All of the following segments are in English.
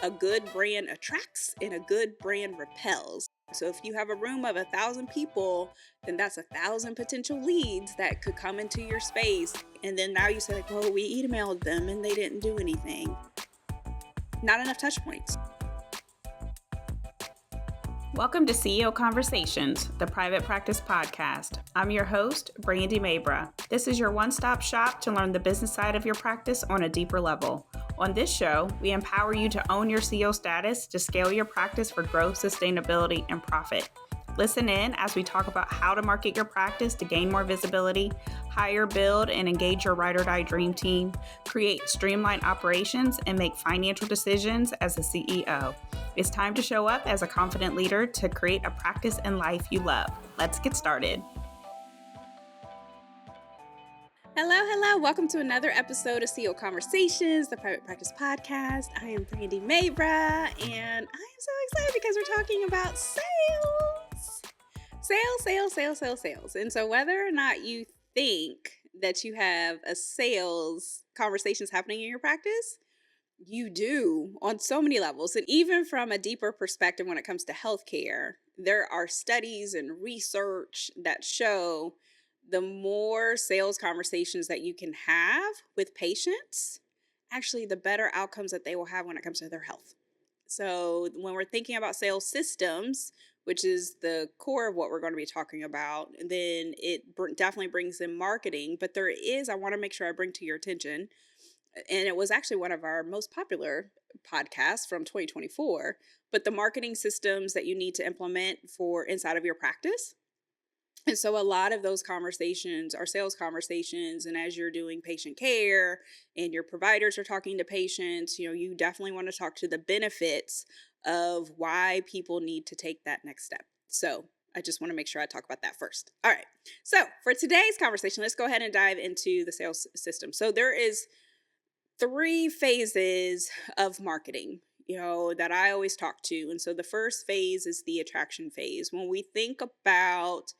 a good brand attracts and a good brand repels. So if you have a room of 1,000 people, then that's 1,000 potential leads that could come into your space. And then now you say like, well, we emailed them and they didn't do anything. Not enough touch points. Welcome to CEO Conversations, the private practice podcast. I'm your host, Brandy Mabra. This is your one-stop shop to learn the business side of your practice on a deeper level. On this show, we empower you to own your CEO status to scale your practice for growth, sustainability, and profit. Listen in as we talk about how to market your practice to gain more visibility, hire, build, and engage your ride or die dream team, create streamlined operations, and make financial decisions as a CEO. It's time to show up as a confident leader to create a practice and life you love. Let's get started. Hello. Welcome to another episode of CEO Conversations, the private practice podcast. I am Brandy Mabra, and I am so excited because we're talking about sales. Sales. And so whether or not you think that you have a sales conversations happening in your practice, you do on so many levels. And even from a deeper perspective when it comes to healthcare, there are studies and research that show the more sales conversations that you can have with patients, actually the better outcomes that they will have when it comes to their health. So when we're thinking about sales systems, which is the core of what we're going to be talking about, then it definitely brings in marketing. But I want to make sure I bring to your attention, and it was actually one of our most popular podcasts from 2024, but the marketing systems that you need to implement for inside of your practice. And so a lot of those conversations are sales conversations. And as you're doing patient care and your providers are talking to patients, you definitely want to talk to the benefits of why people need to take that next step. So I just want to make sure I talk about that first. All right. So for today's conversation, let's go ahead and dive into the sales system. So there is 3 phases of marketing, that I always talk to. And so the first phase is the attraction phase. When we think about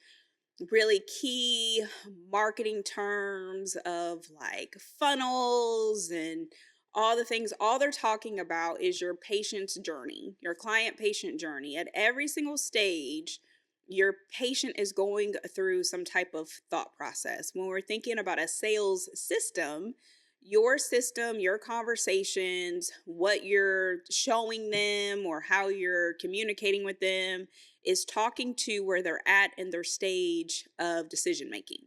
really key marketing terms of like funnels and all the things, all they're talking about is your patient's journey, your client patient journey. At every single stage, your patient is going through some type of thought process. When we're thinking about a sales system, your conversations, what you're showing them or how you're communicating with them is talking to where they're at in their stage of decision making.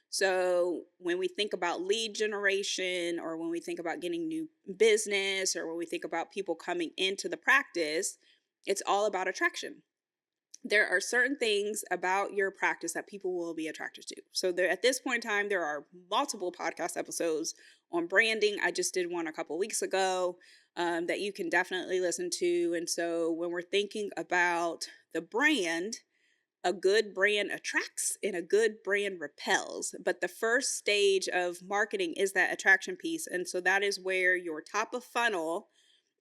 So when we think about lead generation, or when we think about getting new business, or when we think about people coming into the practice, it's all about attraction. There are certain things about your practice that people will be attracted to. So at this point in time, there are multiple podcast episodes on branding. I just did one a couple weeks ago that you can definitely listen to. And so when we're thinking about the brand, a good brand attracts and a good brand repels. But the first stage of marketing is that attraction piece. And so that is where your top of funnel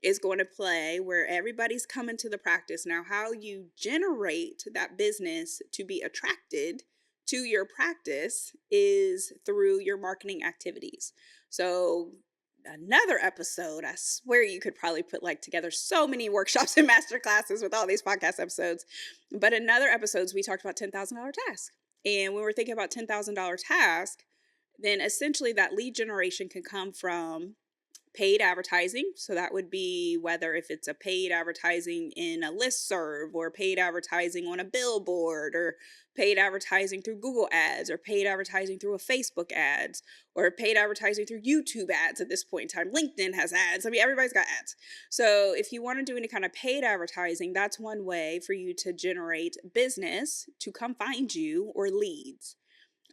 is going to play, where everybody's coming to the practice. Now, how you generate that business to be attracted to your practice is through your marketing activities. So another episode, I swear you could probably put together so many workshops and master classes with all these podcast episodes. But in other episodes, we talked about $10,000 task. And when we're thinking about $10,000 task, then essentially that lead generation can come from paid advertising. So that would be whether if it's a paid advertising in a listserv, or paid advertising on a billboard, or paid advertising through Google ads, or paid advertising through a Facebook ads, or paid advertising through YouTube ads at this point in time. LinkedIn has ads. I mean, everybody's got ads. So if you want to do any kind of paid advertising, that's one way for you to generate business to come find you, or leads.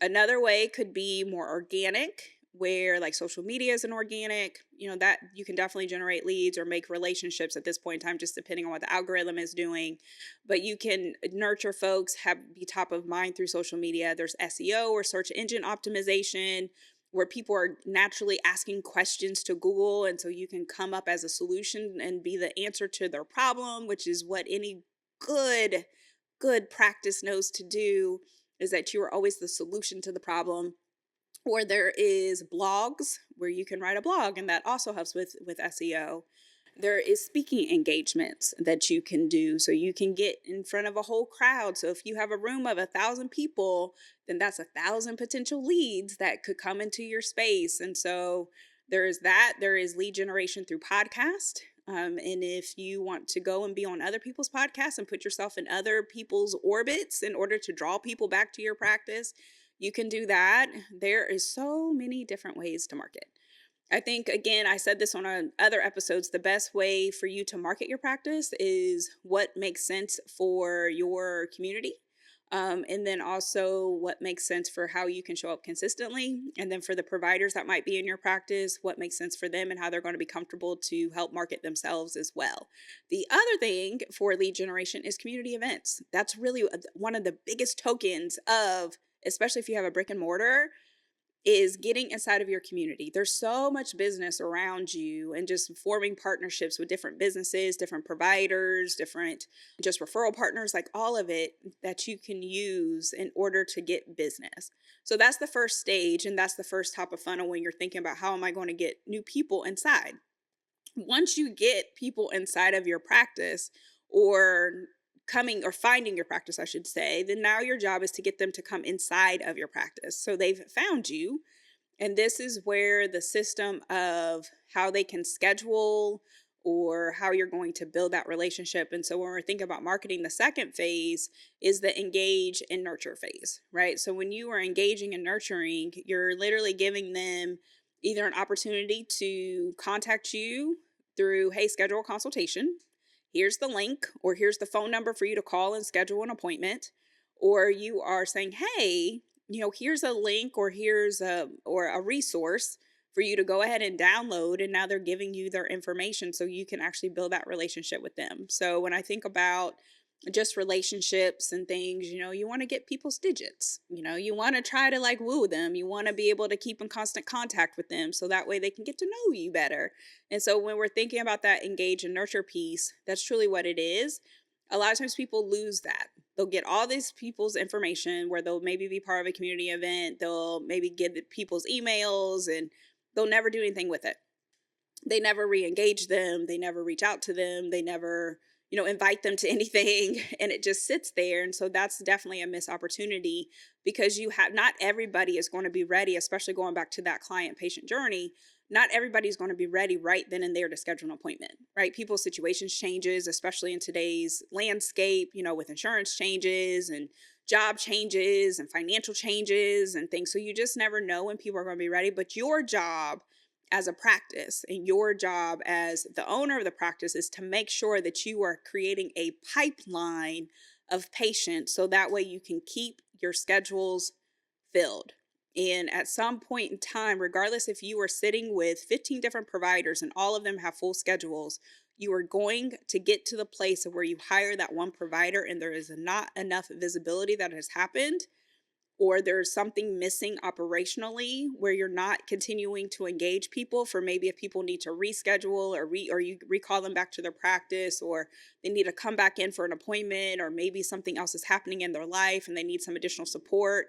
Another way could be more organic, where like social media is an organic, that you can definitely generate leads or make relationships at this point in time, just depending on what the algorithm is doing. But you can nurture folks, be top of mind through social media. There's SEO, or search engine optimization, where people are naturally asking questions to Google. And so you can come up as a solution and be the answer to their problem, which is what any good practice knows to do, is that you are always the solution to the problem. Or there is blogs, where you can write a blog, and that also helps with SEO. There is speaking engagements that you can do, so you can get in front of a whole crowd. So if you have a room of 1,000 people, then that's 1,000 potential leads that could come into your space. And so there is that. There is lead generation through podcast. And if you want to go and be on other people's podcasts and put yourself in other people's orbits in order to draw people back to your practice, you can do that. There is so many different ways to market. I think, again, I said this on other episodes, the best way for you to market your practice is what makes sense for your community. And then also what makes sense for how you can show up consistently. And then for the providers that might be in your practice, what makes sense for them and how they're going to be comfortable to help market themselves as well. The other thing for lead generation is community events. That's really one of the biggest tokens of, especially if you have a brick and mortar, is getting inside of your community. There's so much business around you and just forming partnerships with different businesses, different providers, different just referral partners, like all of it that you can use in order to get business. So that's the first stage. And that's the first top of funnel when you're thinking about how am I going to get new people inside. Once you get people inside of your practice or coming or finding your practice, I should say, then now your job is to get them to come inside of your practice. So they've found you. And this is where the system of how they can schedule or how you're going to build that relationship. And so when we're thinking about marketing, the second phase is the engage and nurture phase, right? So when you are engaging and nurturing, you're literally giving them either an opportunity to contact you through, hey, schedule a consultation. Here's the link, or here's the phone number for you to call and schedule an appointment. Or you are saying, hey, here's a link or here's a resource for you to go ahead and download. And now they're giving you their information so you can actually build that relationship with them. So when I think about just relationships and things, you want to get people's digits, you want to try to like woo them. You want to be able to keep in constant contact with them so that way they can get to know you better. And so when we're thinking about that engage and nurture piece, that's truly what it is. A lot of times people lose that. They'll get all these people's information where they'll maybe be part of a community event. They'll maybe get people's emails and they'll never do anything with it. They never re-engage them. They never reach out to them. They never, invite them to anything, and it just sits there. And so that's definitely a missed opportunity because not everybody is going to be ready, especially going back to that client patient journey. Not everybody's going to be ready right then and there to schedule an appointment, right? People's situations changes, especially in today's landscape, with insurance changes and job changes and financial changes and things. So you just never know when people are going to be ready, but your job as a practice and your job as the owner of the practice is to make sure that you are creating a pipeline of patients so that way you can keep your schedules filled. And at some point in time, regardless if you are sitting with 15 different providers and all of them have full schedules, you are going to get to the place of where you hire that one provider and there is not enough visibility that has happened, or there's something missing operationally where you're not continuing to engage people for maybe if people need to reschedule or you recall them back to their practice, or they need to come back in for an appointment, or maybe something else is happening in their life and they need some additional support.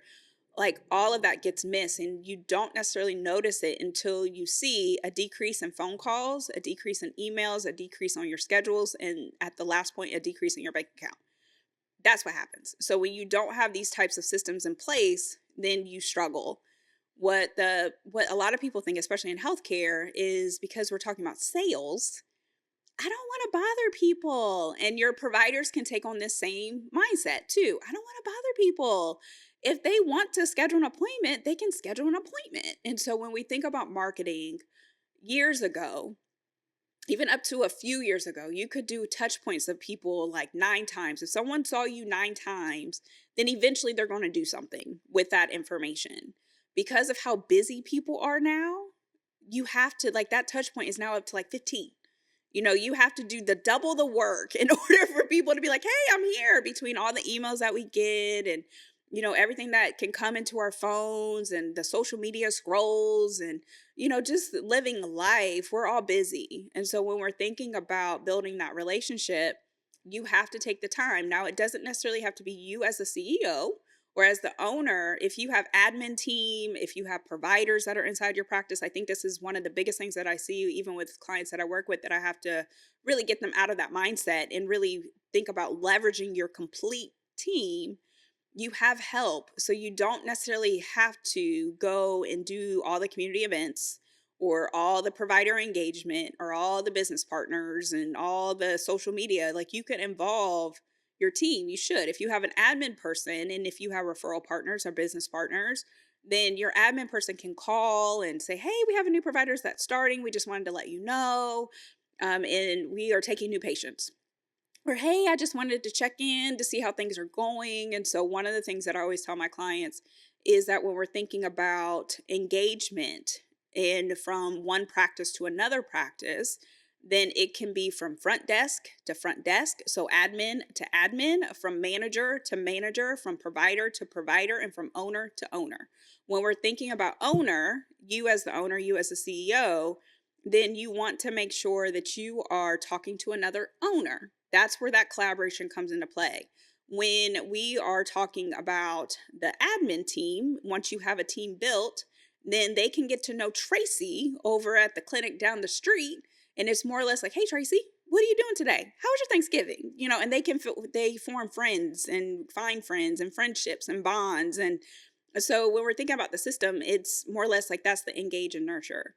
Like all of that gets missed and you don't necessarily notice it until you see a decrease in phone calls, a decrease in emails, a decrease on your schedules, and at the last point, a decrease in your bank account. That's what happens. So when you don't have these types of systems in place, then you struggle. What a lot of people think, especially in healthcare, is because we're talking about sales, I don't want to bother people. And your providers can take on this same mindset too. I don't want to bother people. If they want to schedule an appointment, they can schedule an appointment. And so when we think about marketing years ago, even up to a few years ago, you could do touch points of people like 9 times. If someone saw you 9 times, then eventually they're going to do something with that information. Because of how busy people are now, you have to, like, that touch point is now up to like 15. You have to do the double the work in order for people to be like, hey, I'm here, between all the emails that we get and everything that can come into our phones and the social media scrolls and, just living life. We're all busy. And so when we're thinking about building that relationship, you have to take the time. Now, it doesn't necessarily have to be you as the CEO Whereas the owner, if you have admin team, if you have providers that are inside your practice, I think this is one of the biggest things that I see even with clients that I work with, that I have to really get them out of that mindset and really think about leveraging your complete team. You have help, so you don't necessarily have to go and do all the community events or all the provider engagement or all the business partners and all the social media. Like, you can involve your team. You should. If you have an admin person and if you have referral partners or business partners, then your admin person can call and say, hey, we have a new providers that's starting. We just wanted to let you know. And we are taking new patients. Or, hey, I just wanted to check in to see how things are going. And so, one of the things that I always tell my clients is that when we're thinking about engagement and from one practice to another practice, then it can be from front desk to front desk. So, admin to admin, from manager to manager, from provider to provider, and from owner to owner. When we're thinking about owner, you as the owner, you as the CEO, then you want to make sure that you are talking to another owner. That's where that collaboration comes into play. When we are talking about the admin team, once you have a team built, then they can get to know Tracy over at the clinic down the street. And it's more or less like, hey, Tracy, what are you doing today? How was your Thanksgiving? And they can feel, they form friends and find friends and friendships and bonds. And so when we're thinking about the system, it's more or less like that's the engage and nurture.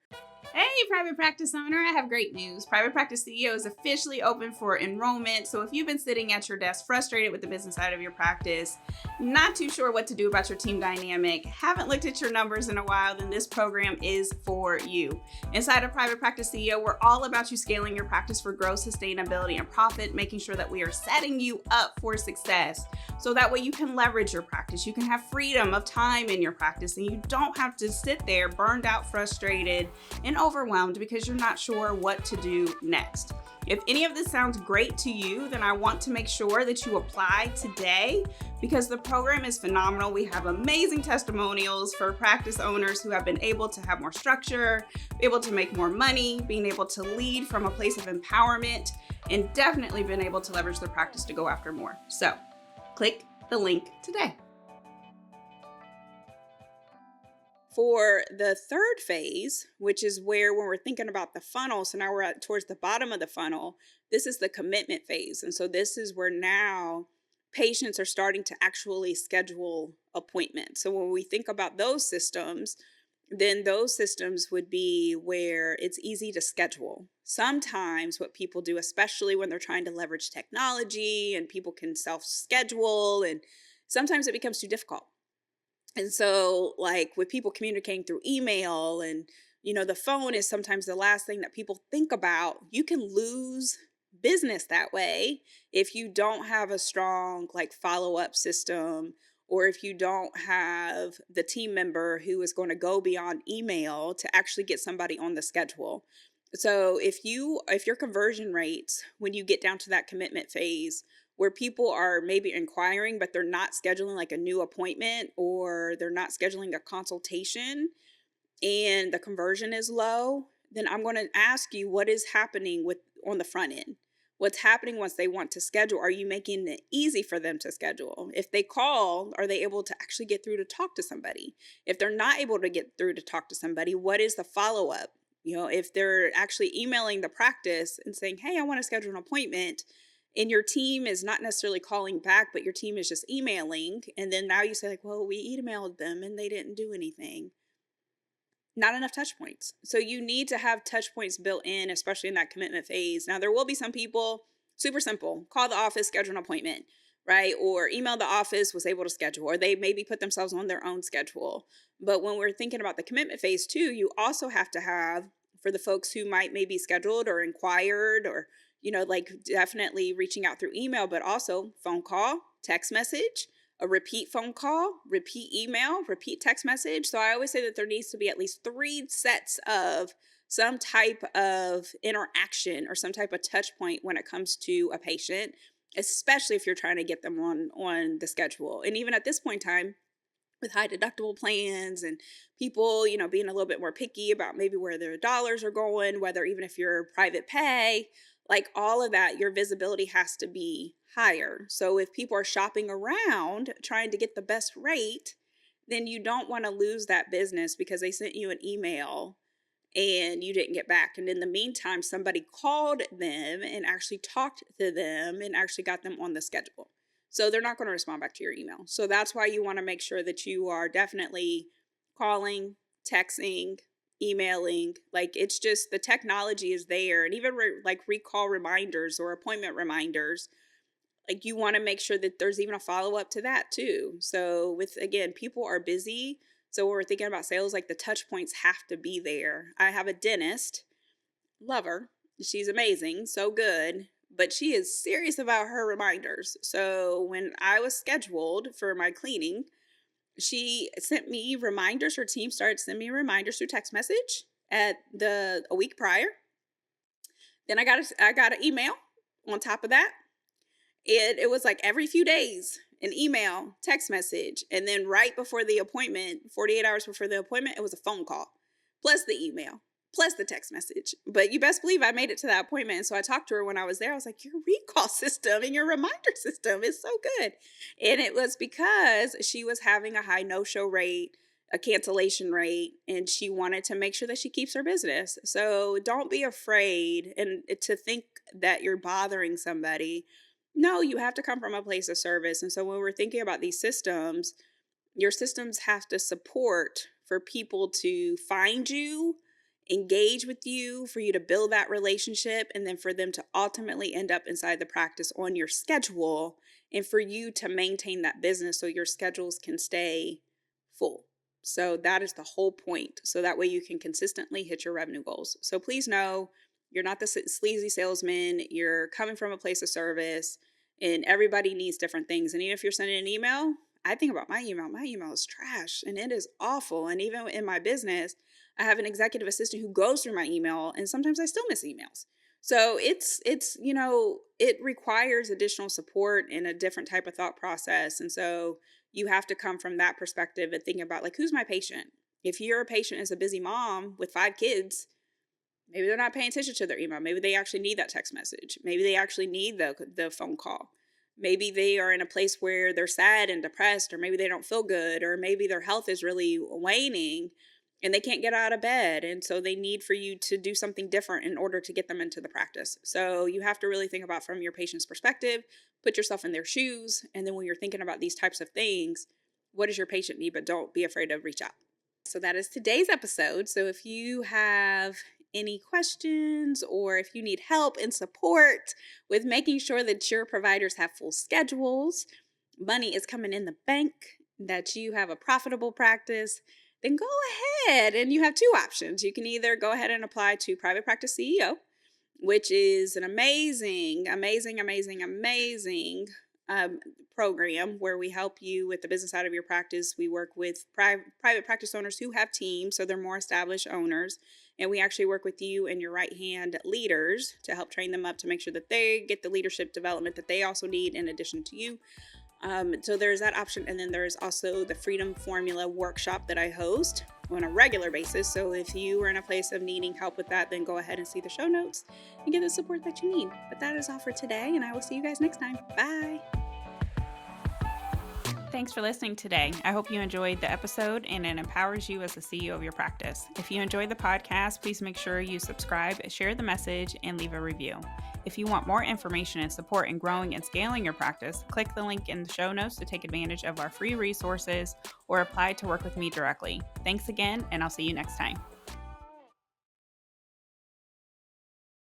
Hey, private practice owner, I have great news. Private Practice CEO is officially open for enrollment. So if you've been sitting at your desk frustrated with the business side of your practice, not too sure what to do about your team dynamic, haven't looked at your numbers in a while, then this program is for you. Inside of Private Practice CEO, we're all about you scaling your practice for growth, sustainability, and profit, making sure that we are setting you up for success. So that way you can leverage your practice. You can have freedom of time in your practice, and you don't have to sit there burned out, frustrated, and overwhelmed because you're not sure what to do next. If any of this sounds great to you, then I want to make sure that you apply today because the program is phenomenal. We have amazing testimonials for practice owners who have been able to have more structure, able to make more money, being able to lead from a place of empowerment, and definitely been able to leverage their practice to go after more. So click the link today. For the third phase, which is where when we're thinking about the funnel, so now we're at towards the bottom of the funnel, this is the commitment phase. And so this is where now patients are starting to actually schedule appointments. So when we think about those systems, then those systems would be where it's easy to schedule. Sometimes what people do, especially when they're trying to leverage technology and people can self-schedule, and sometimes it becomes too difficult. And so, like with people communicating through email and, the phone is sometimes the last thing that people think about. You can lose business that way if you don't have a strong, like, follow up system, or if you don't have the team member who is going to go beyond email to actually get somebody on the schedule. So if your conversion rates, when you get down to that commitment phase, where people are maybe inquiring, but they're not scheduling like a new appointment or they're not scheduling a consultation, and the conversion is low, then I'm going to ask you what is happening with on the front end. What's happening once they want to schedule? Are you making it easy for them to schedule? If they call, are they able to actually get through to talk to somebody? If they're not able to get through to talk to somebody, what is the follow up? If they're actually emailing the practice and saying, hey, I want to schedule an appointment, and your team is not necessarily calling back, but your team is just emailing, and then now you say, like, well, we emailed them and they didn't do anything. Not enough touch points. So you need to have touch points built in, especially in that commitment phase. Now, there will be some people, super simple, call the office, schedule an appointment, right? Or email the office, was able to schedule, or they maybe put themselves on their own schedule. But when we're thinking about the commitment phase too, you also have to have, for the folks who might maybe scheduled or inquired, or, like definitely reaching out through email, but also phone call, text message, a repeat phone call, repeat email, repeat text message. So I always say that there needs to be at least 3 sets of some type of interaction or some type of touch point when it comes to a patient, especially if you're trying to get them on the schedule. And even at this point in time, with high deductible plans and people, being a little bit more picky about maybe where their dollars are going, whether even if you're private pay, like all of that, your visibility has to be higher. So if people are shopping around trying to get the best rate, then you don't want to lose that business because they sent you an email and you didn't get back. And in the meantime, somebody called them and actually talked to them and actually got them on the schedule. So they're not going to respond back to your email. So that's why you want to make sure that you are definitely calling, texting, emailing. Like it's just the technology is there. And even like recall reminders or appointment reminders, like you want to make sure that there's even a follow up to that too. So with, again, people are busy. So when we're thinking about sales, like the touch points have to be there. I have a dentist, love her. She's amazing, so good, but she is serious about her reminders. So when I was scheduled for my cleaning, she sent me reminders. Her team started sending me reminders through text message at a week prior. Then I got an email on top of that. It was like every few days, an email, text message, and then right before the appointment, 48 hours before the appointment, it was a phone call, plus the email, plus the text message. But you best believe I made it to that appointment. And so I talked to her when I was there. I was like, your recall system and your reminder system is so good. And it was because she was having a high no-show rate, a cancellation rate, and she wanted to make sure that she keeps her business. So don't be afraid and to think that you're bothering somebody. No, you have to come from a place of service. And so when we're thinking about these systems, your systems have to support for people to find you, engage with you, for you to build that relationship, and then for them to ultimately end up inside the practice on your schedule, and for you to maintain that business so your schedules can stay full. So that is the whole point. So that way you can consistently hit your revenue goals. So please know you're not the sleazy salesman. You're coming from a place of service, and everybody needs different things. And even if you're sending an email, I think about my email. My email is trash and it is awful. And even in my business, I have an executive assistant who goes through my email, and sometimes I still miss emails. So it requires additional support and a different type of thought process. And so you have to come from that perspective and think about, like, who's my patient? If you're a patient as a busy mom with 5 kids, maybe they're not paying attention to their email. Maybe they actually need that text message. Maybe they actually need the phone call. Maybe they are in a place where they're sad and depressed, or maybe they don't feel good, or maybe their health is really waning and they can't get out of bed. And so they need for you to do something different in order to get them into the practice. So you have to really think about from your patient's perspective, put yourself in their shoes. And then when you're thinking about these types of things, what does your patient need? But don't be afraid to reach out. So that is today's episode. So if you have any questions, or if you need help and support with making sure that your providers have full schedules, money is coming in the bank, that you have a profitable practice, then go ahead, and you have 2 options. You can either go ahead and apply to Private Practice CEO, which is an amazing program where we help you with the business side of your practice. We work with private practice owners who have teams, so they're more established owners. And we actually work with you and your right-hand leaders to help train them up to make sure that they get the leadership development that they also need in addition to you. So there's that option. And then there's also the Freedom Formula workshop that I host on a regular basis. So if you are in a place of needing help with that, then go ahead and see the show notes and get the support that you need. But that is all for today, and I will see you guys next time. Bye. Thanks for listening today. I hope you enjoyed the episode and it empowers you as the CEO of your practice. If you enjoyed the podcast, please make sure you subscribe, share the message, and leave a review. If you want more information and support in growing and scaling your practice, click the link in the show notes to take advantage of our free resources or apply to work with me directly. Thanks again, and I'll see you next time.